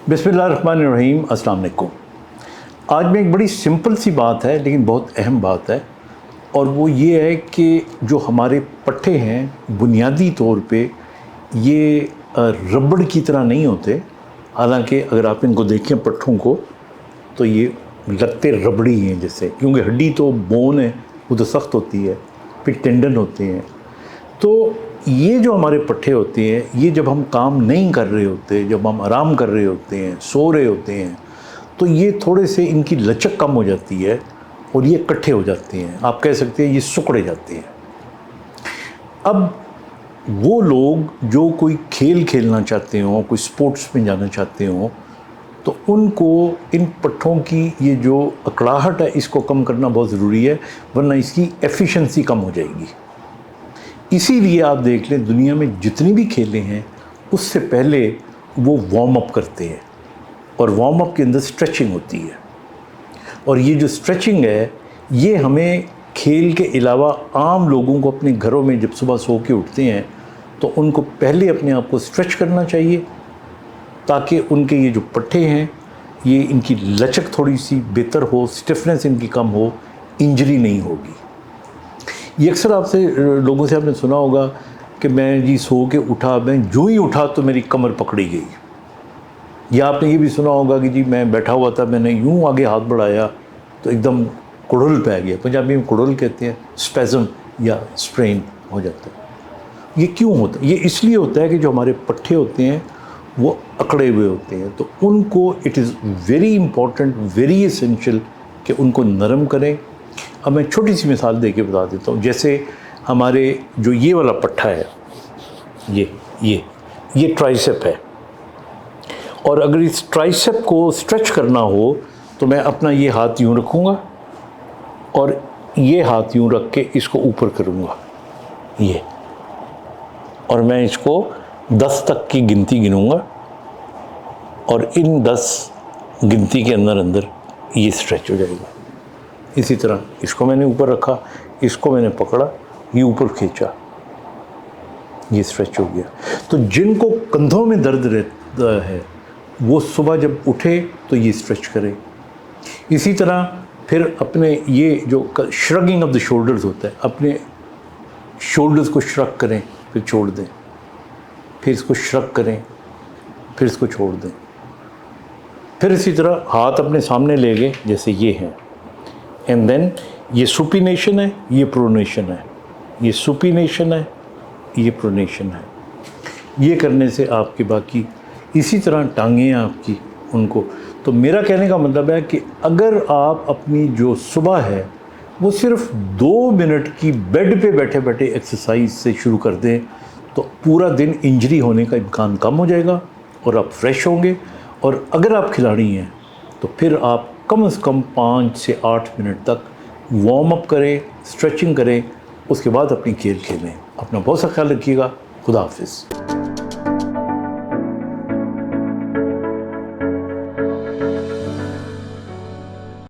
बिस्मिल्लाहिर्रहमानिर्रहीम, अस्सलाम वालेकुम। आज में एक बड़ी सिंपल सी बात है लेकिन बहुत अहम बात है, और वो ये है कि जो हमारे पट्ठे हैं बुनियादी तौर पे ये रबड़ की तरह नहीं होते। हालांकि अगर आप इनको देखें पट्ठों को तो ये लगते रबड़ी हैं जैसे, क्योंकि हड्डी तो बोन है, वो तो सख्त होती है, फिर टेंडन होते हैं। तो ये जो हमारे पट्ठे होते हैं, ये जब हम काम नहीं कर रहे होते, जब हम आराम कर रहे होते हैं, सो रहे होते हैं, तो ये थोड़े से इनकी लचक कम हो जाती है और ये इकट्ठे हो जाते हैं। आप कह सकते हैं ये सिकुड़ जाते हैं। अब वो लोग जो कोई खेल खेलना चाहते हो, कोई स्पोर्ट्स में जाना चाहते हो, तो उनको इन पट्ठों की ये जो अकड़ाहट है इसको कम करना बहुत ज़रूरी है, वरना इसकी एफिशिएंसी कम हो जाएगी। इसीलिए आप देख लें दुनिया में जितनी भी खेलें हैं उससे पहले वो वार्म अप करते हैं, और वार्म अप के अंदर स्ट्रेचिंग होती है। और ये जो स्ट्रेचिंग है ये हमें खेल के अलावा आम लोगों को अपने घरों में जब सुबह सो के उठते हैं तो उनको पहले अपने आप को स्ट्रेच करना चाहिए, ताकि उनके ये जो पट्ठे हैं ये इनकी लचक थोड़ी सी बेहतर हो, स्टिफनेस इनकी कम हो, इंजरी नहीं होगी। ये अक्सर आपसे लोगों से आपने सुना होगा कि मैं जी सो के उठा, मैं जो ही उठा तो मेरी कमर पकड़ी गई। या आपने ये भी सुना होगा कि जी मैं बैठा हुआ था, मैंने यूं आगे हाथ बढ़ाया तो एकदम कुड़ल पै गया। पंजाबी में कुड़ल कहते हैं, स्पैज़म या स्ट्रेन हो जाता है। ये क्यों होता है? ये इसलिए होता है कि जो हमारे पट्ठे होते हैं वो अकड़े हुए होते हैं, तो उनको it is very important, very essential कि उनको नरम करें। अब मैं छोटी सी मिसाल दे के बता देता हूँ। जैसे हमारे जो ये वाला पट्ठा है, ये ट्राइसेप है, और अगर इस ट्राइसेप को स्ट्रेच करना हो तो मैं अपना ये हाथ यूँ रखूँगा और ये हाथ यूँ रख के इसको ऊपर करूँगा ये, और मैं इसको 10 तक की गिनती गिनूँगा, और इन 10 गिनती के अंदर ये स्ट्रेच हो जाएगा। इसी तरह इसको मैंने ऊपर रखा, इसको मैंने पकड़ा, ये ऊपर खींचा, ये स्ट्रेच हो गया। तो जिनको कंधों में दर्द रहता है वो सुबह जब उठे तो ये स्ट्रेच करें। इसी तरह फिर अपने ये जो श्रगिंग ऑफ द शोल्डर्स होता है, अपने शोल्डर्स को श्रग करें, फिर छोड़ दें, फिर इसको श्रग करें, फिर इसको छोड़ दें। फिर इसी तरह हाथ अपने सामने ले गए जैसे ये हैं, एंड देन ये सुपिनेशन है, ये प्रोनेशन है, ये सुपिनेशन है, ये प्रोनेशन है। ये करने से आपके बाकी इसी तरह टांगें हैं आपकी उनको। तो मेरा कहने का मतलब है कि अगर आप अपनी जो सुबह है वो सिर्फ 2 मिनट की बेड पे बैठे बैठे एक्सरसाइज से शुरू कर दें तो पूरा दिन इंजरी होने का इम्कान कम हो जाएगा और आप फ्रेश होंगे। और अगर आप खिलाड़ी हैं तो फिर आप कम से कम 5 से 8 मिनट तक वार्म अप करें, स्ट्रेचिंग करें, उसके बाद अपनी खेल खेलें। अपना बहुत सा ख्याल रखिएगा। खुदा हाफिज़।